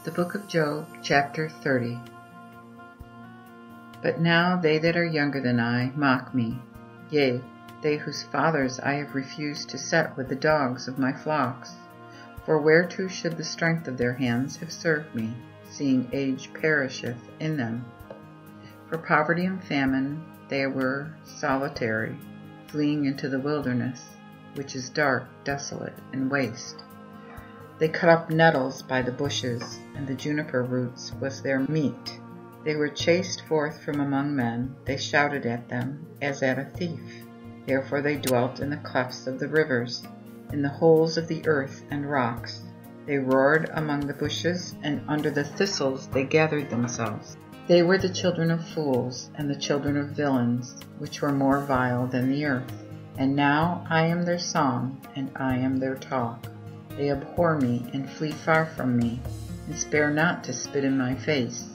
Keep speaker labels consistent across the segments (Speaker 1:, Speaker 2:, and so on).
Speaker 1: The Book of Job, chapter 30. But now they that are younger than I mock me, yea, they whose fathers I have refused to set with the dogs of my flocks. For whereto should the strength of their hands have served me, seeing age perisheth in them? For poverty and famine they were solitary, fleeing into the wilderness, which is dark, desolate, and waste. They cut up nettles by the bushes, and the juniper roots was their meat. They were chased forth from among men, they shouted at them as at a thief. Therefore they dwelt in the clefts of the rivers, in the holes of the earth and rocks. They roared among the bushes, and under the thistles they gathered themselves. They were the children of fools, and the children of villains, which were more vile than the earth. And now I am their song, and I am their talk. They abhor me, and flee far from me, and spare not to spit in my face.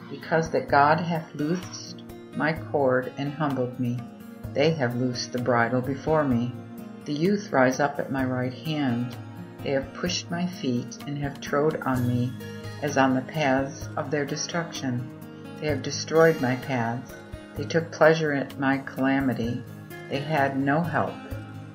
Speaker 1: Because that God hath loosed my cord and humbled me, they have loosed the bridle before me. The youth rise up at my right hand. They have pushed my feet, and have trode on me, as on the paths of their destruction. They have destroyed my paths. They took pleasure at my calamity. They had no help.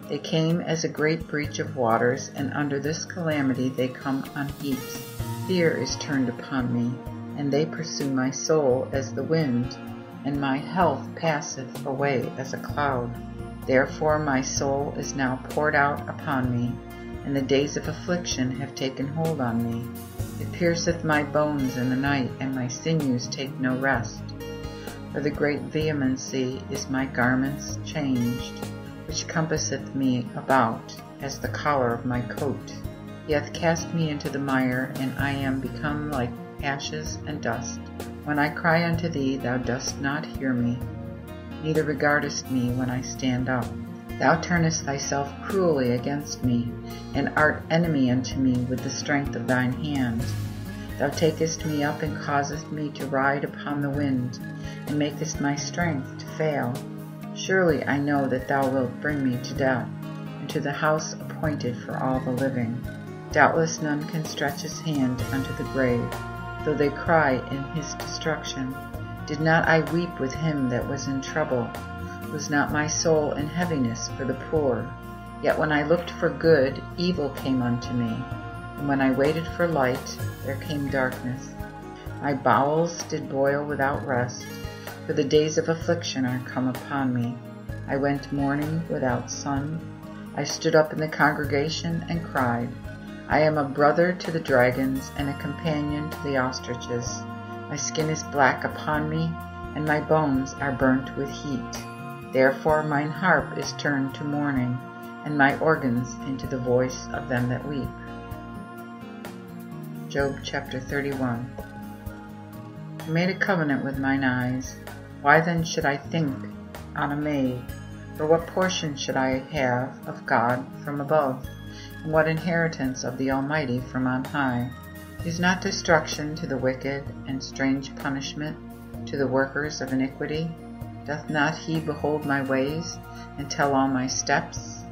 Speaker 1: They came as a great breach of waters, and under this calamity they come on heaps. Fear is turned upon me, and they pursue my soul as the wind, and my health passeth away as a cloud. Therefore my soul is now poured out upon me, and the days of affliction have taken hold on me. It pierceth my bones in the night, and my sinews take no rest. For the great vehemency is my garments changed, which compasseth me about as the collar of my coat. He hath cast me into the mire, and I am become like ashes and dust. When I cry unto thee, thou dost not hear me, neither regardest me when I stand up. Thou turnest thyself cruelly against me, and art enemy unto me with the strength of thine hand. Thou takest me up, and causest me to ride upon the wind, and makest my strength to fail. Surely I know that thou wilt bring me to death, and to the house appointed for all the living. Doubtless none can stretch his hand unto the grave, though they cry in his destruction. Did not I weep with him that was in trouble? Was not my soul in heaviness for the poor? Yet when I looked for good, evil came unto me, and when I waited for light, there came darkness. My bowels did boil without rest, for the days of affliction are come upon me. I went mourning without sun. I stood up in the congregation and cried. I am a brother to the dragons, and a companion to the ostriches. My skin is black upon me, and my bones are burnt with heat. Therefore mine harp is turned to mourning, and my organs into the voice of them that weep. Job chapter 31. I made a covenant with mine eyes. Why then should I think on a maid? For what portion should I have of God from above, and what inheritance of the Almighty from on high? Is not destruction to the wicked, and strange punishment to the workers of iniquity? Doth not he behold my ways, and tell all my steps?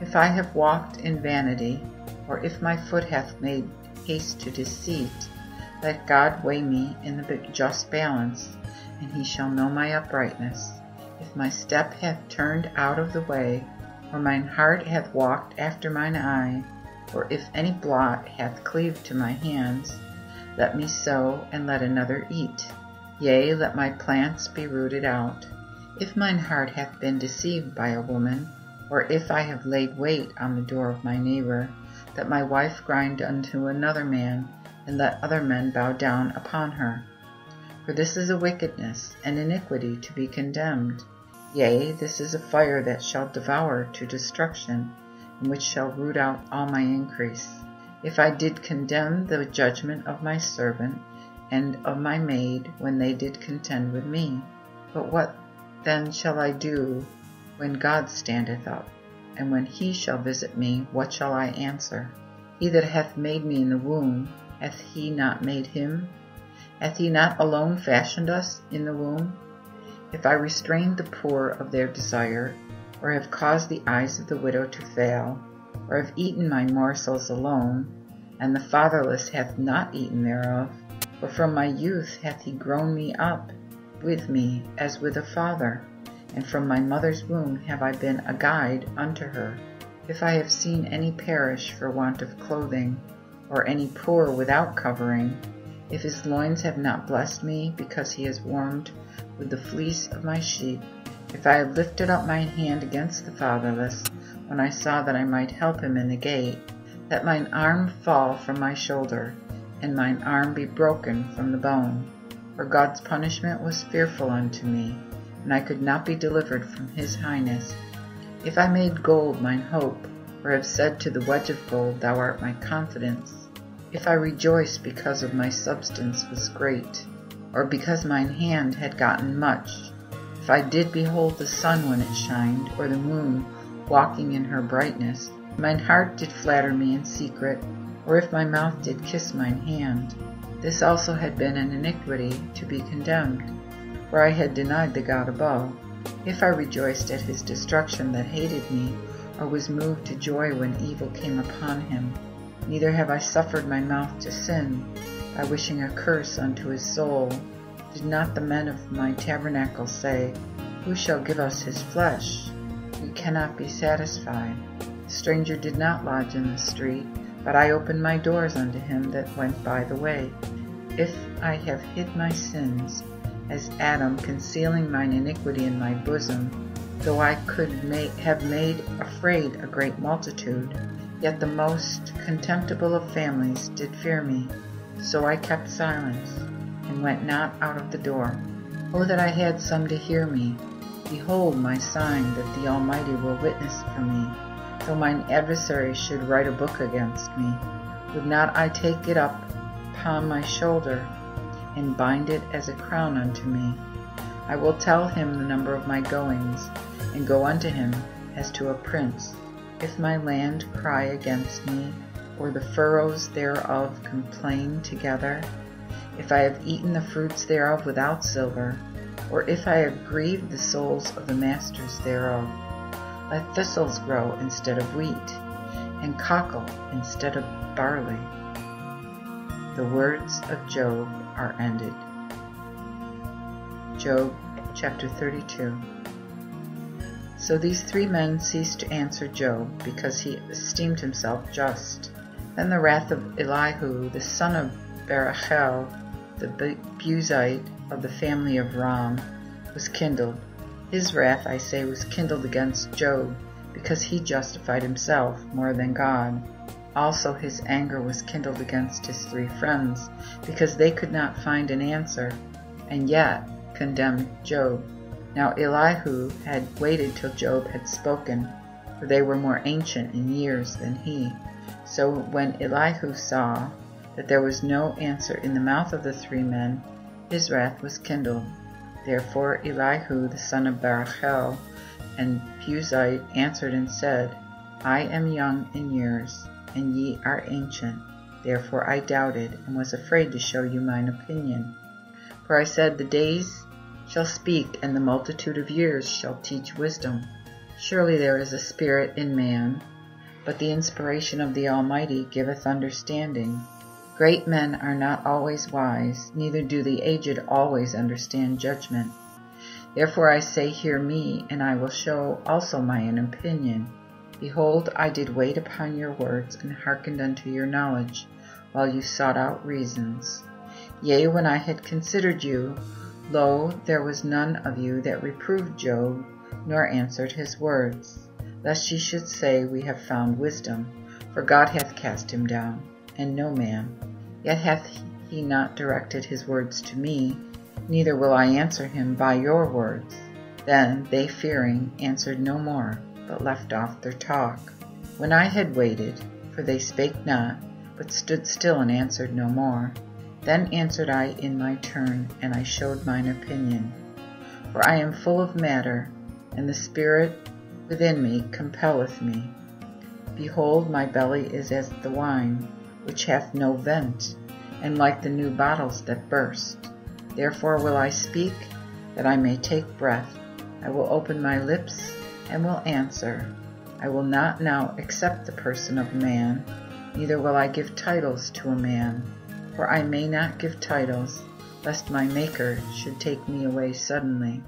Speaker 1: If I have walked in vanity, or if my foot hath made haste to deceit, let God weigh me in the just balance, and he shall know my uprightness. If my step hath turned out of the way, or mine heart hath walked after mine eye, or if any blot hath cleaved to my hands, let me sow, and let another eat. Yea, let my plants be rooted out. If mine heart hath been deceived by a woman, or if I have laid wait on the door of my neighbor, let my wife grind unto another man, and let other men bow down upon her. For this is a wickedness and iniquity to be condemned. Yea, this is a fire that shall devour to destruction, and which shall root out all my increase. If I did condemn the judgment of my servant and of my maid when they did contend with me. But what then shall I do when God standeth up? And when he shall visit me, what shall I answer? He that hath made me in the womb, hath he not made him? Hath he not alone fashioned us in the womb? If I restrained the poor of their desire, or have caused the eyes of the widow to fail, or have eaten my morsels alone, and the fatherless hath not eaten thereof. For from my youth hath he grown me up with me as with a father, and from my mother's womb have I been a guide unto her. If I have seen any perish for want of clothing, or any poor without covering, if his loins have not blessed me, because he has warmed with the fleece of my sheep, if I have lifted up mine hand against the fatherless, when I saw that I might help him in the gate, let mine arm fall from my shoulder, and mine arm be broken from the bone. For God's punishment was fearful unto me, and I could not be delivered from his highness. If I made gold mine hope, or have said to the wedge of gold, Thou art my confidence, if I rejoiced because of my substance was great, or because mine hand had gotten much, if I did behold the sun when it shined, or the moon walking in her brightness, mine heart did flatter me in secret, or if my mouth did kiss mine hand, this also had been an iniquity to be condemned, for I had denied the God above. If I rejoiced at his destruction that hated me, or was moved to joy when evil came upon him, neither have I suffered my mouth to sin, by wishing a curse unto his soul. Did not the men of my tabernacle say, Who shall give us his flesh? We cannot be satisfied. The stranger did not lodge in the street, but I opened my doors unto him that went by the way. If I have hid my sins, as Adam, concealing mine iniquity in my bosom, though I could have made afraid a great multitude, yet the most contemptible of families did fear me. So I kept silence, and went not out of the door. Oh, that I had some to hear me! Behold my sign, that the Almighty will witness for me. Though mine adversary should write a book against me, would not I take it up upon my shoulder, and bind it as a crown unto me? I will tell him the number of my goings, and go unto him as to a prince. If my land cry against me, or the furrows thereof complain together, if I have eaten the fruits thereof without silver, or if I have grieved the souls of the masters thereof, let thistles grow instead of wheat, and cockle instead of barley. The words of Job are ended. Job chapter 32. So these three men ceased to answer Job, because he esteemed himself just. Then the wrath of Elihu, the son of Barachel, the Buzite of the family of Ram, was kindled. His wrath, I say, was kindled against Job, because he justified himself more than God. Also his anger was kindled against his three friends, because they could not find an answer, and yet condemned Job. Now Elihu had waited till Job had spoken, for they were more ancient in years than he. So when Elihu saw that there was no answer in the mouth of the three men, his wrath was kindled. Therefore Elihu the son of Barachel and Buzite answered and said, I am young in years, and ye are ancient. Therefore I doubted, and was afraid to show you mine opinion. For I said, The days shall speak, and the multitude of years shall teach wisdom. Surely there is a spirit in man, but the inspiration of the Almighty giveth understanding. Great men are not always wise, neither do the aged always understand judgment. Therefore I say, Hear me, and I will show also mine opinion. Behold, I did wait upon your words, and hearkened unto your knowledge, while you sought out reasons. Yea, when I had considered you, lo, there was none of you that reproved Job, nor answered his words, lest ye should say, We have found wisdom, for God hath cast him down, and no man. Yet hath he not directed his words to me, neither will I answer him by your words. Then they, fearing, answered no more, but left off their talk. When I had waited, for they spake not, but stood still and answered no more, then answered I in my turn, and I showed mine opinion. For I am full of matter, and the spirit within me compelleth me. Behold, my belly is as the wine, which hath no vent, and like the new bottles that burst. Therefore will I speak, that I may take breath. I will open my lips, and will answer. I will not now accept the person of man, neither will I give titles to a man, for I may not give titles, lest my Maker should take me away suddenly.